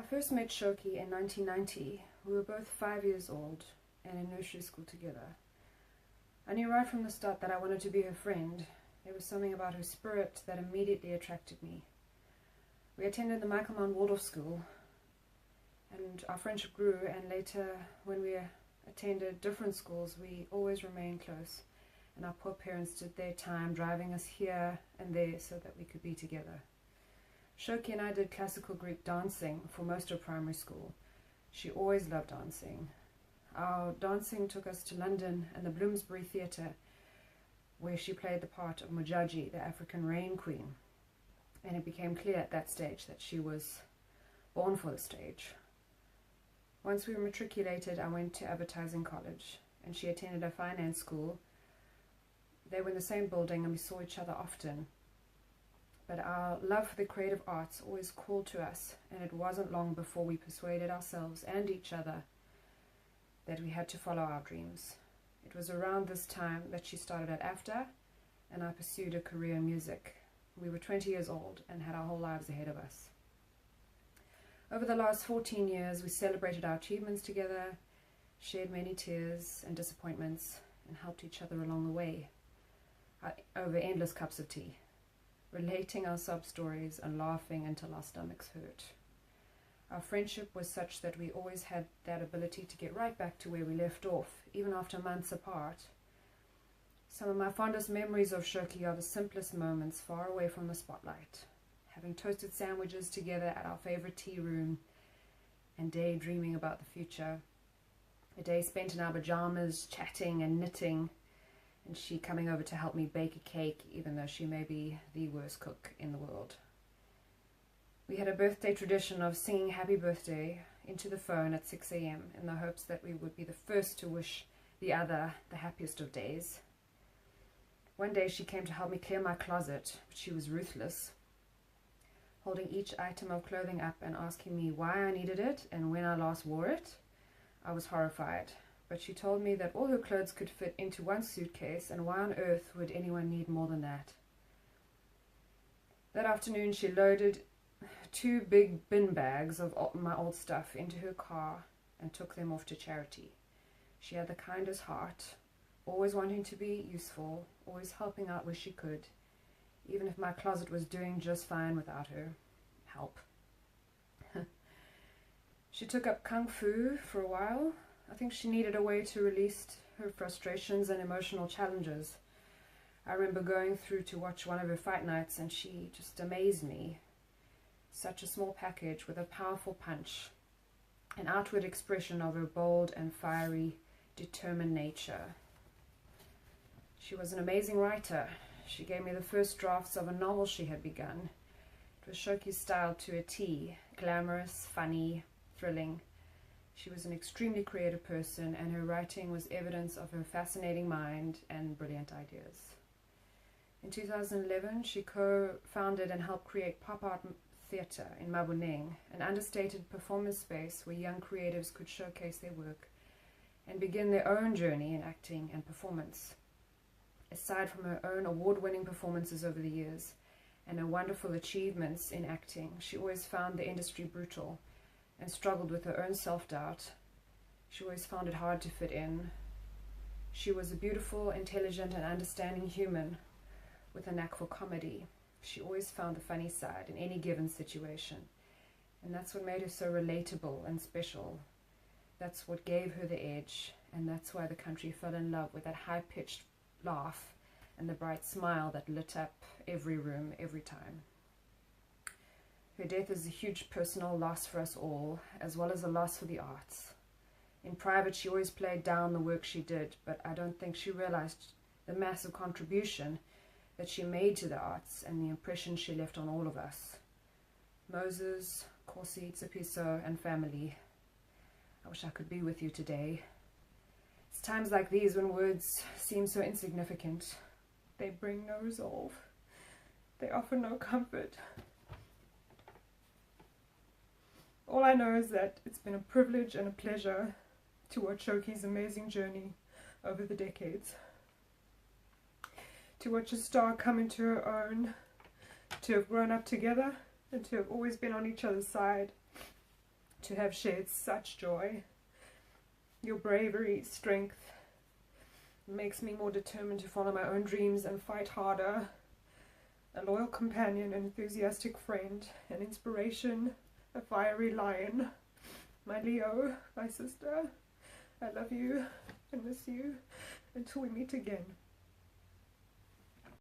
first met Shoki in 1990. We were both 5 years old and in nursery school together. I knew right from the start that I wanted to be her friend. There was something about her spirit that immediately attracted me. We attended the Michael Mount Waldorf School, and our friendship grew, and later when we attended different schools, we always remained close, and our poor parents did their time driving us here and there so that we could be together. Shoki and I did classical Greek dancing for most of primary school. She always loved dancing. Our dancing took us to London and the Bloomsbury Theatre, where she played the part of Mujaji, the African Rain Queen. And it became clear at that stage that she was born for the stage. Once we were matriculated, I went to advertising college, and she attended a finance school. They were in the same building, and we saw each other often. But our love for the creative arts always called to us, and it wasn't long before we persuaded ourselves and each other that we had to follow our dreams. It was around this time that she started at AFDA, and I pursued a career in music. We were 20 years old and had our whole lives ahead of us. Over the last 14 years, we celebrated our achievements together, shared many tears and disappointments, and helped each other along the way over endless cups of tea, relating our sub-stories and laughing until our stomachs hurt. Our friendship was such that we always had that ability to get right back to where we left off, even after months apart. Some of my fondest memories of Shoki are the simplest moments far away from the spotlight, having toasted sandwiches together at our favorite tea room and daydreaming about the future. A day spent in our pajamas, chatting and knitting, and she coming over to help me bake a cake, even though she may be the worst cook in the world. We had a birthday tradition of singing happy birthday into the phone at 6 a.m. in the hopes that we would be the first to wish the other the happiest of days. One day she came to help me clear my closet, but she was ruthless, holding each item of clothing up and asking me why I needed it and when I last wore it. I was horrified, but she told me that all her clothes could fit into one suitcase, and why on earth would anyone need more than that? That afternoon she loaded 2 big bin bags of my old stuff into her car and took them off to charity. She had the kindest heart, always wanting to be useful, always helping out where she could, even if my closet was doing just fine without her help. She took up Kung Fu for a while. I think she needed a way to release her frustrations and emotional challenges. I remember going through to watch one of her fight nights, and she just amazed me. Such a small package with a powerful punch, an outward expression of her bold and fiery, determined nature. She was an amazing writer. She gave me the first drafts of a novel she had begun. It was Shoki's style to a T, glamorous, funny, thrilling. She was an extremely creative person, and her writing was evidence of her fascinating mind and brilliant ideas. In 2011, she co-founded and helped create Pop Art Theatre in Maboneng, an understated performance space where young creatives could showcase their work and begin their own journey in acting and performance. Aside from her own award-winning performances over the years and her wonderful achievements in acting, she always found the industry brutal and struggled with her own self-doubt. She always found it hard to fit in. She was a beautiful, intelligent, and understanding human with a knack for comedy. She always found the funny side in any given situation, and that's what made her so relatable and special. That's what gave her the edge, and that's why the country fell in love with that high-pitched laugh and the bright smile that lit up every room every time. Her death is a huge personal loss for us all, as well as a loss for the arts. In private, she always played down the work she did, but I don't think she realized the massive contribution that she made to the arts and the impression she left on all of us. Moses, Corsi, Tsepiso, and family, I wish I could be with you today. It's times like these when words seem so insignificant. They bring no resolve. They offer no comfort. All I know is that it's been a privilege and a pleasure to watch Shoki's amazing journey over the decades. To watch a star come into her own, to have grown up together, and to have always been on each other's side. to have shared such joy. Your bravery, strength, makes me more determined to follow my own dreams and fight harder. A loyal companion, an enthusiastic friend, an inspiration, a fiery lion. My Leo, my sister, I love you and miss you until we meet again.